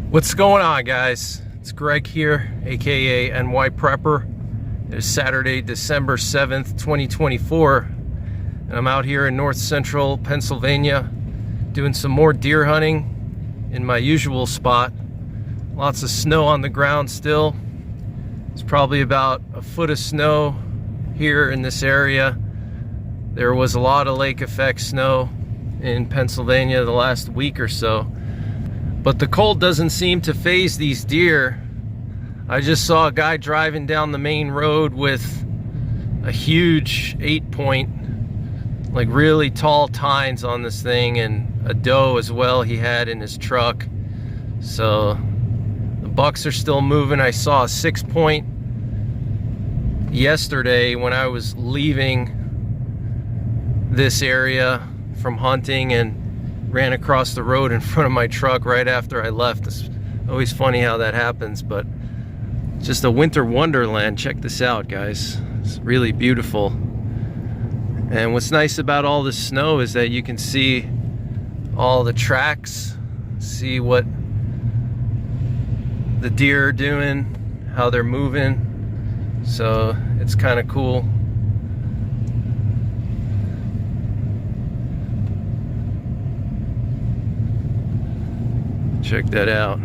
What's going on, guys? It's Greg here, aka NYPrepper. It is Saturday, December 7th, 2024, and I'm out here in north central Pennsylvania doing some more deer hunting in my usual spot. Lots of snow on the ground still. It's probably about a foot of snow here in this area. There was a lot of lake effect snow in Pennsylvania the last week or so. But the cold doesn't seem to faze these deer. I just saw a guy driving down the main road with a huge 8-point, like really tall tines on this thing, and a doe as well he had in his truck. So the bucks are still moving. I saw a 6-point yesterday when I was leaving this area from hunting and ran across the road in front of my truck right after I left. It's always funny how that happens, but just a winter wonderland. Check this out, guys. It's really beautiful. And what's nice about all this snow is that you can see all the tracks, see what the deer are doing, how they're moving. So it's kind of cool. Check that out.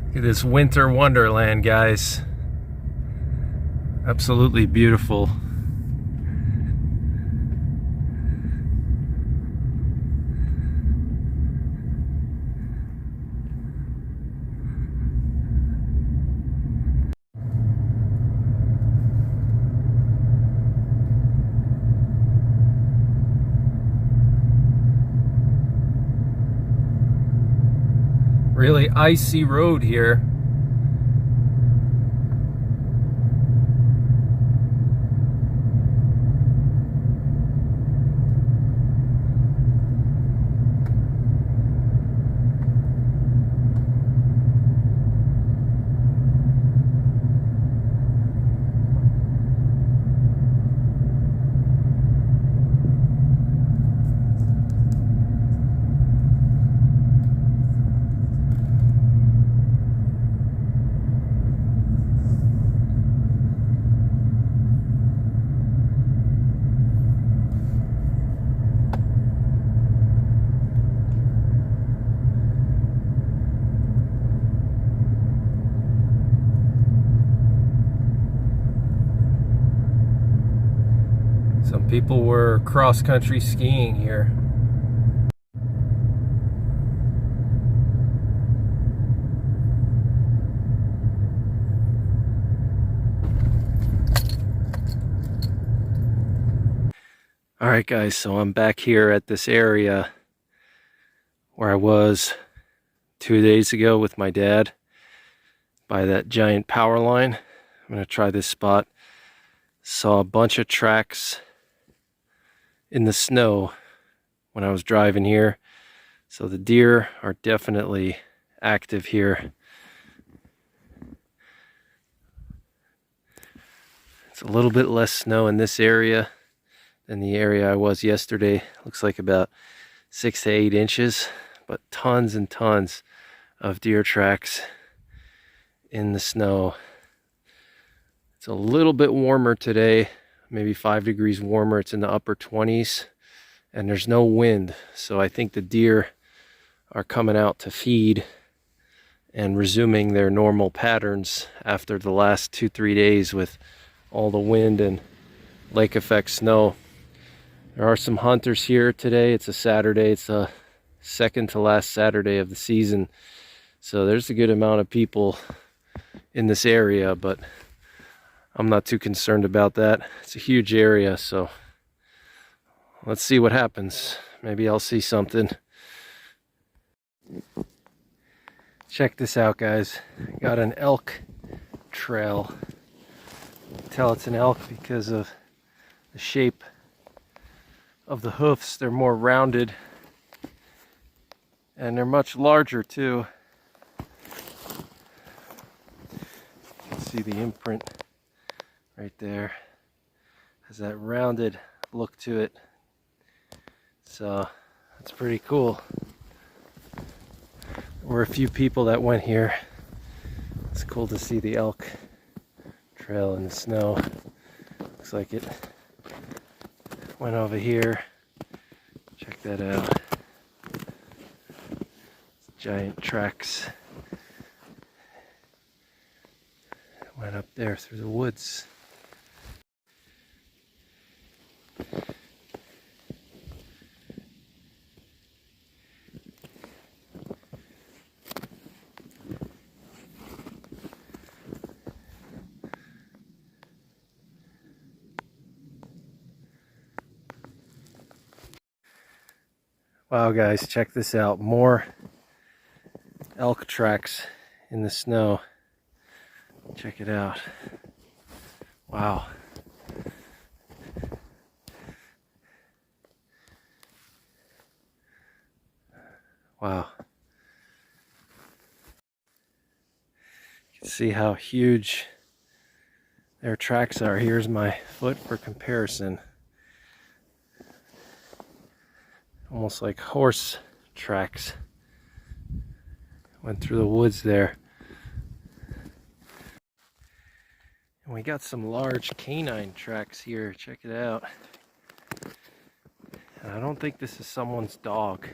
Look at this winter wonderland, guys. Absolutely beautiful. Really icy road here. Some people were cross-country skiing here. Alright guys, so I'm back here at this area where I was 2 days ago with my dad by that giant power line. I'm going to try this spot. Saw a bunch of tracks in the snow when I was driving here. So the deer are definitely active here. It's a little bit less snow in this area than the area I was yesterday. Looks like about 6 to 8 inches, but tons and tons of deer tracks in the snow. It's a little bit warmer today, maybe 5 degrees warmer. It's in the upper 20s and there's no wind. So I think the deer are coming out to feed and resuming their normal patterns after the last 2-3 days with all the wind and lake effect snow. There are some hunters here today. It's a Saturday. It's the second to last Saturday of the season. So there's a good amount of people in this area, but I'm not too concerned about that. It's a huge area, so let's see what happens. Maybe I'll see something. Check this out, guys. Got an elk trail. You can tell it's an elk because of the shape of the hoofs. They're more rounded and they're much larger too. You can see the imprint right there. Has that rounded look to it. So that's pretty cool. There were a few people that went here. It's cool to see the elk trail in the snow. Looks like it went over here. Check that out. Giant tracks. Went up there through the woods. Wow guys, check this out. More elk tracks in the snow. Check it out. Wow. Wow. You can see how huge their tracks are. Here's my foot for comparison. Almost like horse tracks. Went through the woods there. And we got some large canine tracks here. Check it out. And I don't think this is someone's dog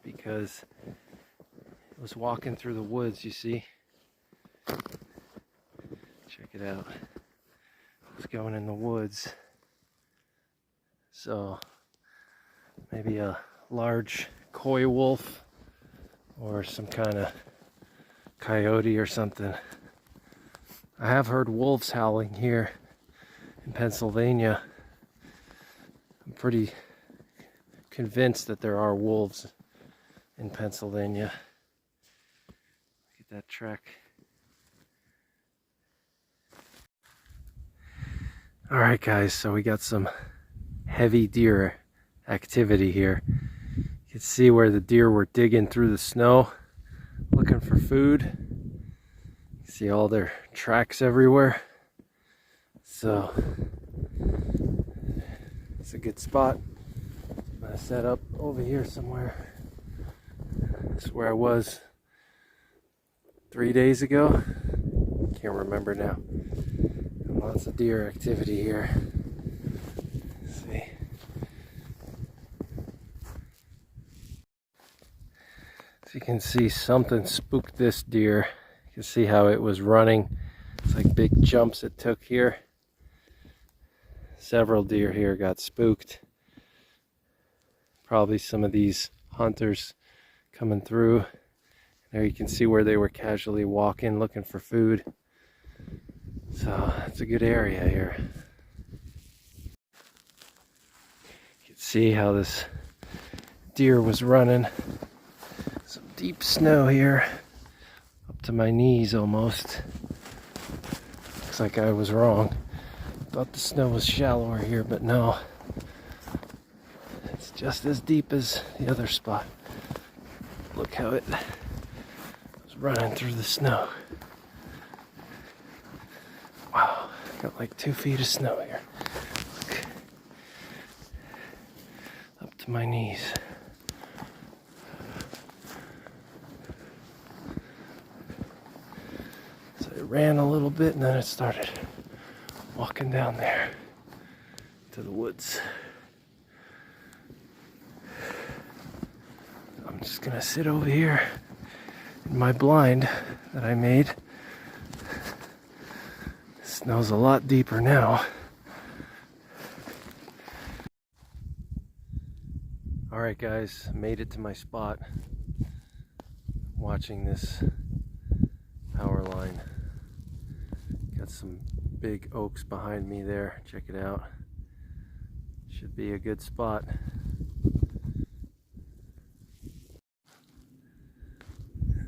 because it was walking through the woods, you see? Check it out. It's going in the woods. So maybe a large coy wolf or some kind of coyote or something. I have heard wolves howling here in Pennsylvania. I'm pretty convinced that there are wolves in Pennsylvania. Look at that track. All right guys, so we got some heavy deer activity here. You can see where the deer were digging through the snow looking for food. You see all their tracks everywhere. So it's a good spot. I'm gonna set up over here somewhere. This is where I was 3 days ago. Can't remember now. Lots of deer activity here. Let's see. So you can see something spooked this deer. You can see how it was running. It's like big jumps it took here. Several deer here got spooked. Probably some of these hunters coming through. There you can see where they were casually walking looking for food. So it's a good area here. You can see how this deer was running. Some deep snow here, up to my knees almost. Looks like I was wrong. Thought the snow was shallower here, but no. It's just as deep as the other spot. Look how it was running through the snow. Wow, got like 2 feet of snow here. Look. Up to my knees. So it ran a little bit and then it started walking down there to the woods. I'm just gonna sit over here in my blind that I made. The snow's a lot deeper now. Alright guys, made it to my spot. Watching this power line. Got some big oaks behind me there. Check it out. Should be a good spot.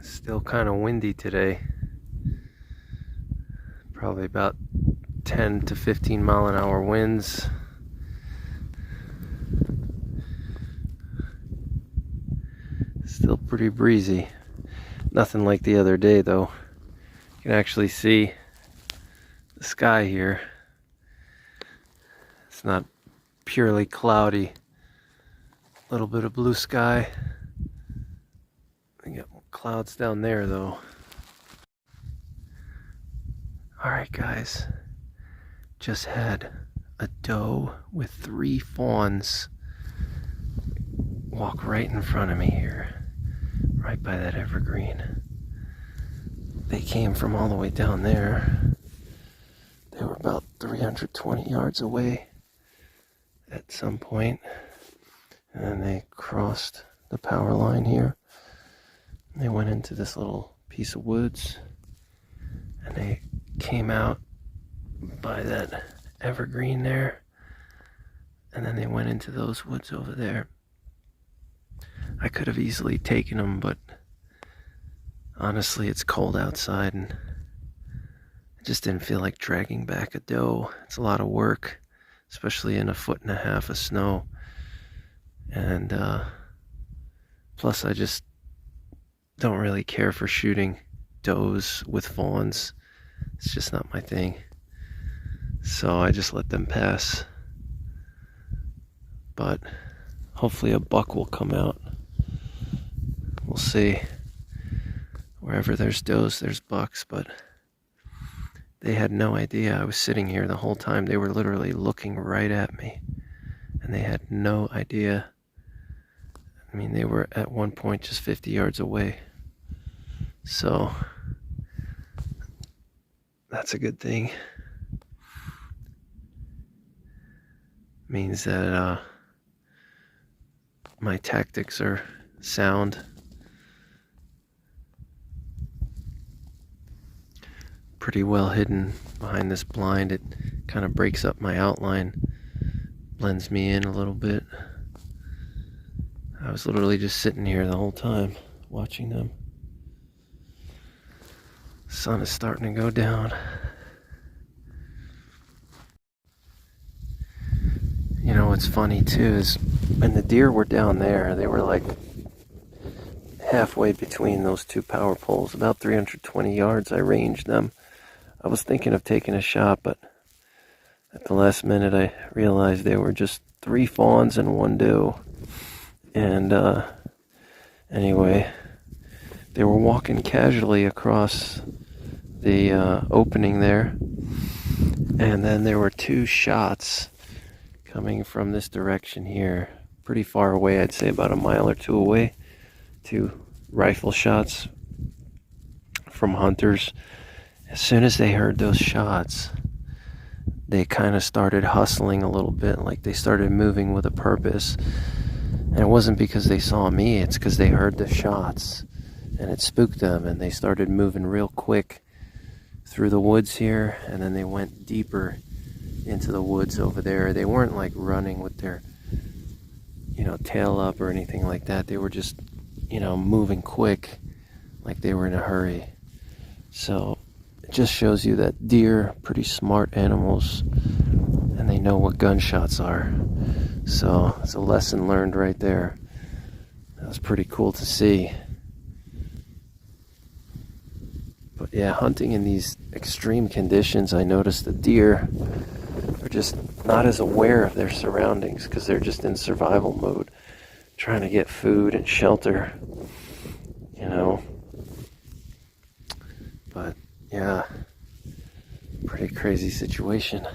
Still kind of windy today. Probably about 10 to 15 mile an hour winds. Still pretty breezy. Nothing like the other day though. You can actually see the sky here. It's not purely cloudy. A little bit of blue sky. I got clouds down there though. Alright guys, just had a doe with 3 fawns walk right in front of me here, right by that evergreen. They came from all the way down there. They were about 320 yards away at some point, and then they crossed the power line here. They went into this little piece of woods, and they came out by that evergreen there, and then they went into those woods over there. I could have easily taken them, but honestly it's cold outside and I just didn't feel like dragging back a doe. It's a lot of work, especially in 1.5 feet of snow, and plus I just don't really care for shooting does with fawns. It's just not my thing. So I just let them pass. But hopefully a buck will come out. We'll see. Wherever there's does, there's bucks, but they had no idea I was sitting here the whole time. They were literally looking right at me, and they had no idea. I mean, they were at one point just 50 yards away. So that's a good thing. Means that my tactics are sound. Pretty well hidden behind this blind. It kind of breaks up my outline, blends me in a little bit. I was literally just sitting here the whole time watching them. Sun is starting to go down. You know what's funny too is when the deer were down there, they were like halfway between those 2 power poles, about 320 yards. I ranged them. I was thinking of taking a shot, but at the last minute I realized they were just 3 fawns and 1 doe. And anyway, they were walking casually across the opening there, and then there were 2 shots coming from this direction here, pretty far away. I'd say about 1 mile or 2 away. 2 rifle shots from hunters. As soon as they heard those shots, they kind of started hustling a little bit, like they started moving with a purpose. And it wasn't because they saw me, it's because they heard the shots and it spooked them, and they started moving real quick through the woods here, and then they went deeper into the woods over there. They weren't like running with their tail up or anything like that. They were just, moving quick, like they were in a hurry. So it just shows you that deer are pretty smart animals, and they know what gunshots are. So it's a lesson learned right there. That was pretty cool to see. But yeah, hunting in these extreme conditions, I noticed the deer are just not as aware of their surroundings because they're just in survival mode, trying to get food and shelter, But yeah, pretty crazy situation.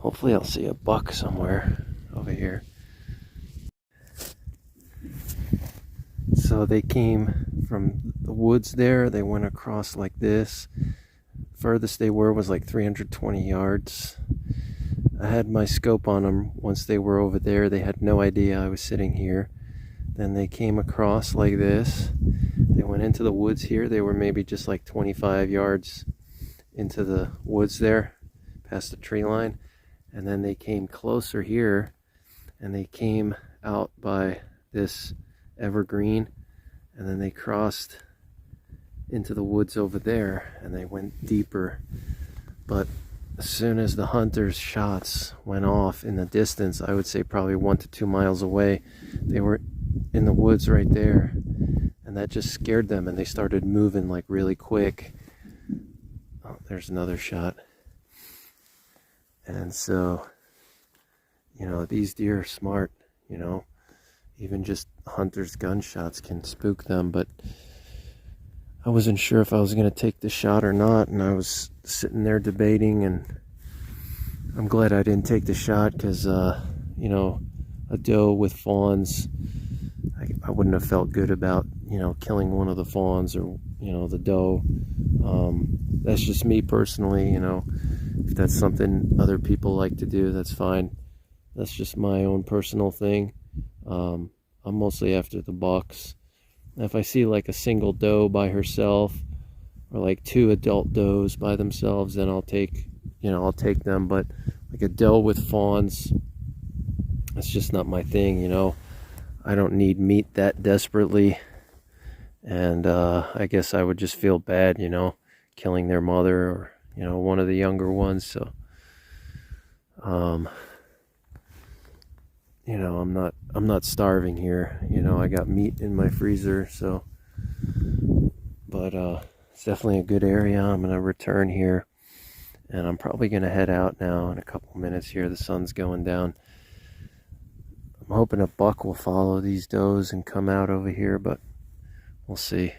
Hopefully I'll see a buck somewhere over here. So they came from the woods there. They went across like this. Furthest they were was like 320 yards. I had my scope on them. Once they were over there, they had no idea I was sitting here. Then they came across like this. They went into the woods here. They were maybe just like 25 yards into the woods there, past the tree line. And then they came closer here, and they came out by this evergreen, and then they crossed into the woods over there, and they went deeper. But as soon as the hunters' shots went off in the distance, I would say probably 1 to 2 miles away, they were in the woods right there, and that just scared them, and they started moving like really quick. Oh, there's another shot. And so, these deer are smart, even just hunters' gunshots can spook them. But I wasn't sure if I was going to take the shot or not, and I was sitting there debating, and I'm glad I didn't take the shot because, a doe with fawns, I wouldn't have felt good about, killing one of the fawns or, the doe. That's just me personally, if that's something other people like to do, that's fine. That's just my own personal thing. I'm mostly after the bucks. If I see like a single doe by herself, or like 2 adult does by themselves, then I'll take them. But like a doe with fawns, that's just not my thing, I don't need meat that desperately. And I guess I would just feel bad, killing their mother or, one of the younger ones. So, I'm not starving here. I got meat in my freezer, so, but it's definitely a good area. I'm gonna return here, and I'm probably gonna head out now in a couple minutes here. The sun's going down. I'm hoping a buck will follow these does and come out over here, but we'll see.